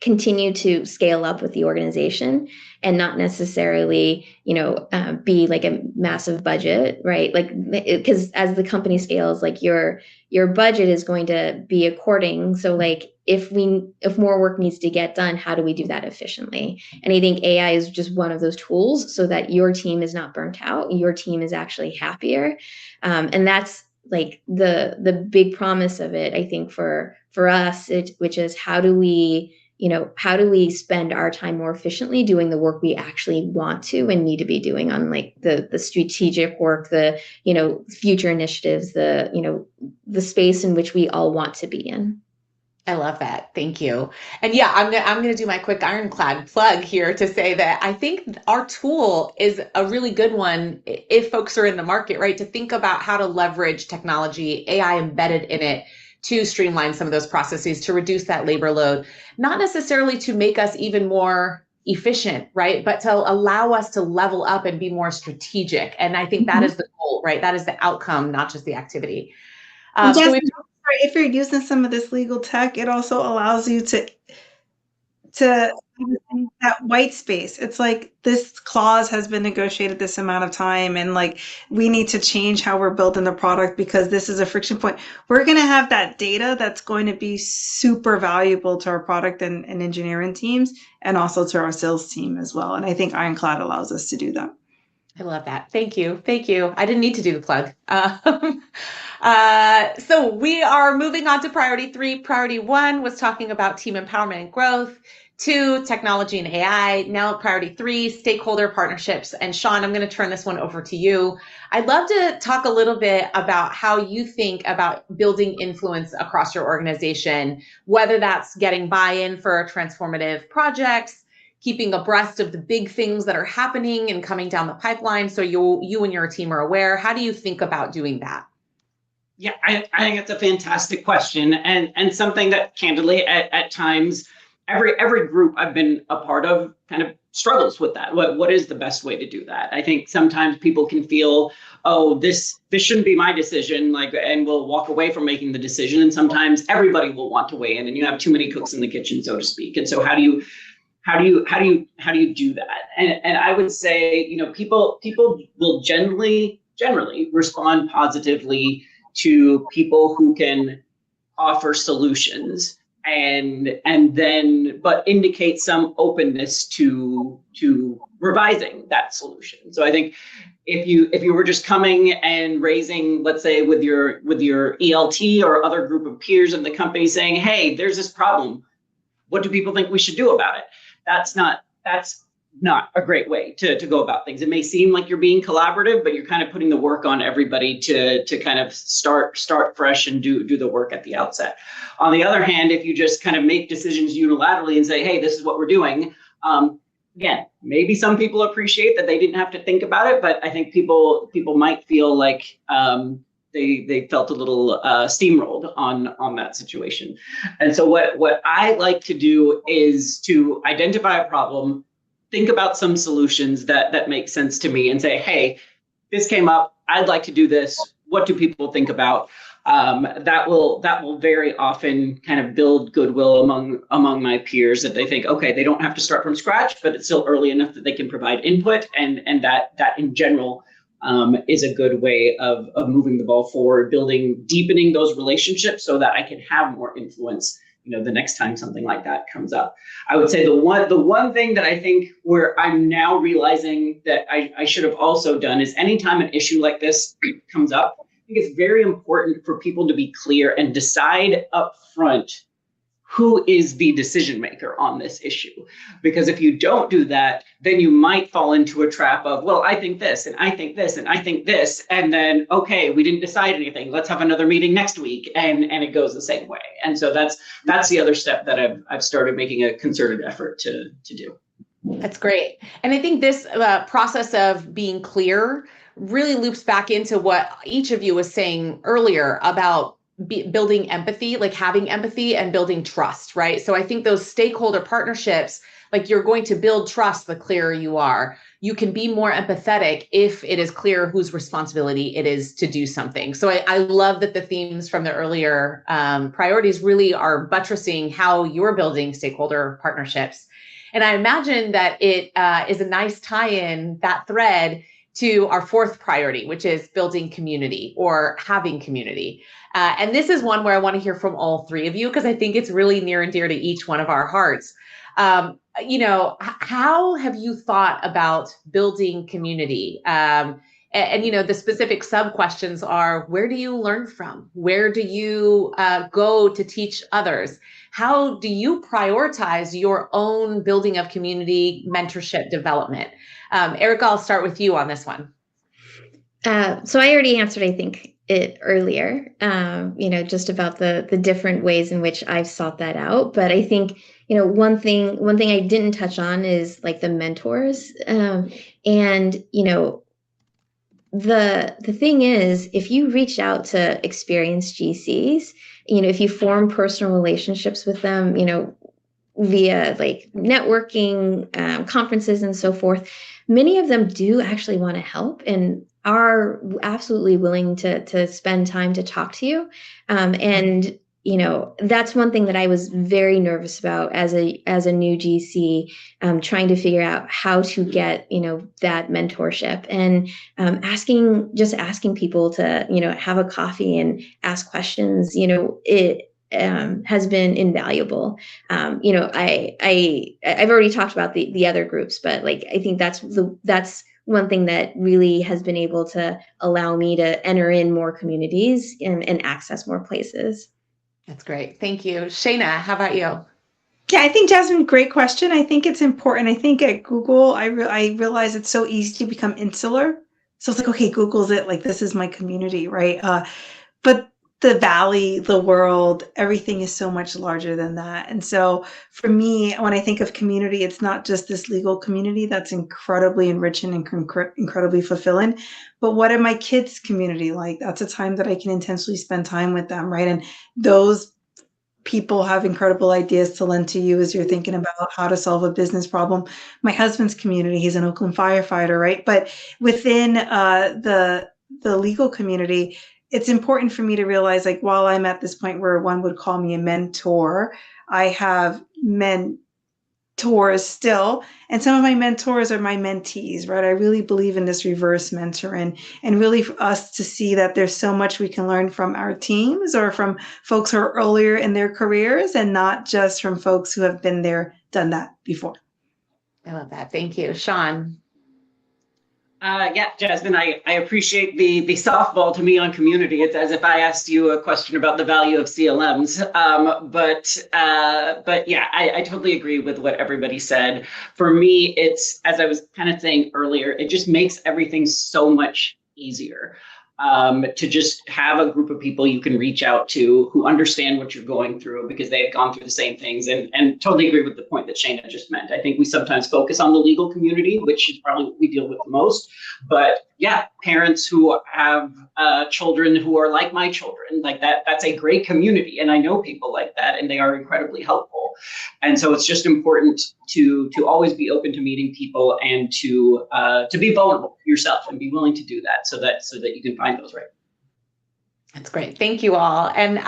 continue to scale up with the organization and not necessarily, be a massive budget, right? Because as the company scales, your budget is going to be according. So if more work needs to get done, how do we do that efficiently? And I think AI is just one of those tools so that your team is not burnt out, your team is actually happier. And that's the big promise of it, I think, for us, which is how do we spend our time more efficiently doing the work we actually want to and need to be doing on the strategic work, the, future initiatives, the space in which we all want to be in. I love that. Thank you. And yeah, I'm going to do my quick Ironclad plug here to say that I think our tool is a really good one if folks are in the market, right? To think about how to leverage technology, AI embedded in it, to streamline some of those processes, to reduce that labor load, not necessarily to make us even more efficient, right? But to allow us to level up and be more strategic. And I think that is the goal, right? That is the outcome, not just the activity. If you're using some of this legal tech, it also allows you to that white space. It's like this clause has been negotiated this amount of time, and like we need to change how we're building the product because this is a friction point. We're going to have that data that's going to be super valuable to our product and engineering teams, and also to our sales team as well. And I think Ironclad allows us to do that. I love that. Thank you. Thank you. I didn't need to do the plug. So we are moving on to priority 3. Priority 1 was talking about team empowerment and growth. 2, technology and AI. Now priority 3, stakeholder partnerships. And Sean, I'm going to turn this one over to you. I'd love to talk a little bit about how you think about building influence across your organization, whether that's getting buy-in for transformative projects, keeping abreast of the big things that are happening and coming down the pipeline so you and your team are aware. How do you think about doing that? Yeah, I think it's a fantastic question, and something that candidly at times every group I've been a part of kind of struggles with that. What is the best way to do that? I think sometimes people can feel, oh, this shouldn't be my decision, and will walk away from making the decision. And sometimes everybody will want to weigh in, and you have too many cooks in the kitchen, so to speak. And so how do you do that? And I would say, people will generally respond positively to people who can offer solutions but indicate some openness to revising that solution. So I think if you were just coming and raising, let's say with your ELT or other group of peers in the company saying, hey, there's this problem, what do people think we should do about it? That's not a great way to go about things. It may seem like you're being collaborative, but you're kind of putting the work on everybody to kind of start fresh and do the work at the outset. On the other hand, if you just kind of make decisions unilaterally and say, hey, this is what we're doing, again, maybe some people appreciate that they didn't have to think about it, but I think people might feel like they felt a little steamrolled on that situation. And so what I like to do is to identify a problem, think about some solutions that make sense to me, and say, hey, this came up, I'd like to do this. What do people think about? That will very often kind of build goodwill among my peers, that they think, okay, they don't have to start from scratch, but it's still early enough that they can provide input, and that in general is a good way of moving the ball forward, deepening those relationships so that I can have more influence, the next time something like that comes up. I would say the one thing that I think where I'm now realizing that I should have also done is anytime an issue like this comes up, I think it's very important for people to be clear and decide up front who is the decision maker on this issue. Because if you don't do that, then you might fall into a trap of, well, I think this, and I think this, and I think this, and then, okay, we didn't decide anything. Let's have another meeting next week, and it goes the same way. And so that's the other step that I've started making a concerted effort to do. That's great. And I think this process of being clear really loops back into what each of you was saying earlier about building empathy, like having empathy and building trust, right? So I think those stakeholder partnerships, like you're going to build trust the clearer you are. You can be more empathetic if it is clear whose responsibility it is to do something. So I love that the themes from the earlier priorities really are buttressing how you're building stakeholder partnerships. And I imagine that it is a nice tie-in, that thread, to our 4th priority, which is building community or having community. And this is one where I want to hear from all 3 of you, because I think it's really near and dear to each one of our hearts. How have you thought about building community? And the specific sub questions are, where do you learn from? Where do you go to teach others? How do you prioritize your own building of community mentorship development? Erica, I'll start with you on this one. So I already answered, I think, it earlier, just about the different ways in which I've sought that out. But I think, one thing I didn't touch on is like the mentors. The thing is, if you reach out to experienced GCs, if you form personal relationships with them, via like networking, conferences and so forth, many of them do actually want to help and are absolutely willing to spend time to talk to you. And that's one thing that I was very nervous about as a new GC, trying to figure out how to get, that mentorship, and asking people to, have a coffee and ask questions, it has been invaluable. I've already talked about the other groups, but like, I think that's one thing that really has been able to allow me to enter in more communities and access more places. That's great. Thank you. Shayna, how about you? Yeah, I think, Jasmine, great question. I think it's important. I think at Google, I realize it's so easy to become insular. So it's like, okay, Google's it. Like, this is my community, right? But the valley, the world, everything is so much larger than that. And so for me, when I think of community, it's not just this legal community that's incredibly enriching and incredibly fulfilling, but what are my kids' community like? That's a time that I can intentionally spend time with them, right? And those people have incredible ideas to lend to you as you're thinking about how to solve a business problem. My husband's community, he's an Oakland firefighter, right? But within the legal community, it's important for me to realize, like, while I'm at this point where one would call me a mentor, I have mentors still, and some of my mentors are my mentees, right? I really believe in this reverse mentoring, and really for us to see that there's so much we can learn from our teams or from folks who are earlier in their careers, and not just from folks who have been there, done that before. I love that. Thank you. Sean. Yeah, Jasmine, I appreciate the softball to me on community. It's as if I asked you a question about the value of CLMs. But yeah, I totally agree with what everybody said. For me, it's, as I was kind of saying earlier, it just makes everything so much easier. To just have a group of people you can reach out to who understand what you're going through because they've gone through the same things, and totally agree with the point that Shayna just meant. I think we sometimes focus on the legal community, which is probably what we deal with the most. But yeah, parents who have children who are like my children, like that's a great community. And I know people like that, and they are incredibly helpful. And so it's just important to always be open to meeting people, and to be vulnerable yourself and be willing to do that so that you can find those right. That's great. Thank you all. And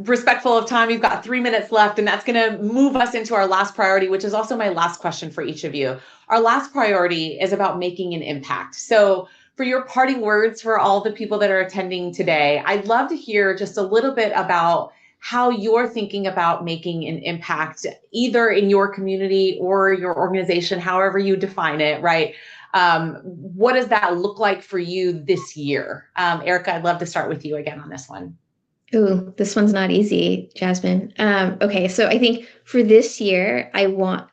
respectful of time, we've got 3 minutes left, and that's going to move us into our last priority, which is also my last question for each of you. Our last priority is about making an impact. So for your parting words for all the people that are attending today, I'd love to hear just a little bit about how you're thinking about making an impact, either in your community or your organization, however you define it, right? What does that look like for you this year? Erica, I'd love to start with you again on this one. Ooh, this one's not easy, Jasmine. Okay, so I think for this year, I want,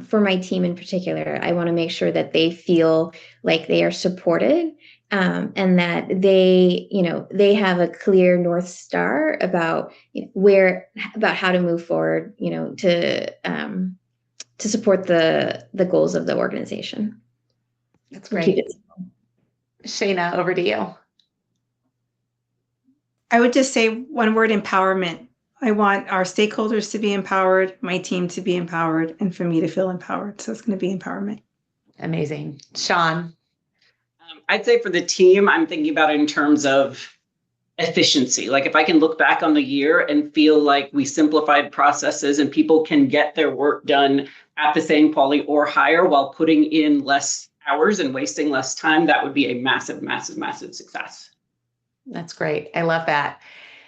for my team in particular, I want to make sure that they feel like they are supported, and that they have a clear North Star about about how to move forward, to support the goals of the organization. That's great. Shayna, over to you. I would just say one word: empowerment. I want our stakeholders to be empowered, my team to be empowered, and for me to feel empowered. So it's going to be empowerment. Amazing. Sean? I'd say for the team, I'm thinking about it in terms of efficiency. Like, if I can look back on the year and feel like we simplified processes and people can get their work done at the same quality or higher while putting in less hours and wasting less time, that would be a massive, massive, massive success. That's great. I love that.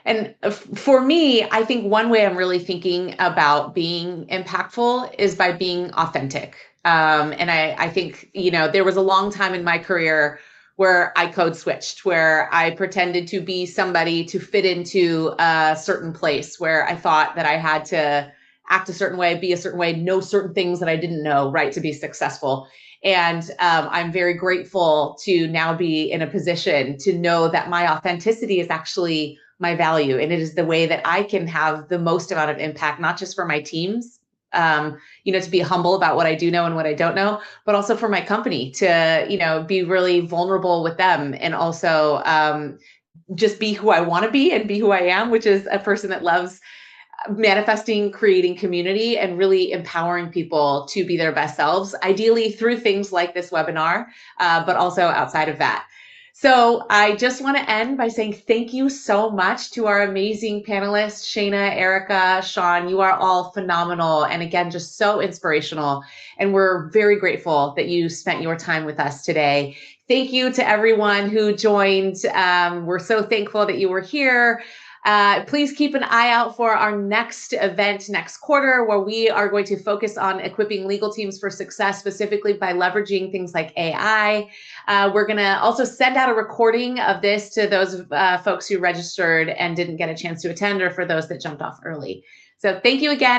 And for me, I think one way I'm really thinking about being impactful is by being authentic. And I think, there was a long time in my career where I code switched, where I pretended to be somebody to fit into a certain place, where I thought that I had to act a certain way, be a certain way, know certain things that I didn't know, right, to be successful. And I'm very grateful to now be in a position to know that my authenticity is actually my value. And it is the way that I can have the most amount of impact, not just for my teams, to be humble about what I do know and what I don't know, but also for my company to, be really vulnerable with them, and also just be who I want to be and be who I am, which is a person that loves manifesting, creating community, and really empowering people to be their best selves, ideally through things like this webinar, but also outside of that. So I just want to end by saying thank you so much to our amazing panelists, Shana, Erica, Sean. You are all phenomenal. And again, just so inspirational. And we're very grateful that you spent your time with us today. Thank you to everyone who joined. We're so thankful that you were here. Please keep an eye out for our next event next quarter, where we are going to focus on equipping legal teams for success, specifically by leveraging things like AI. We're going to also send out a recording of this to those folks who registered and didn't get a chance to attend, or for those that jumped off early. So thank you again.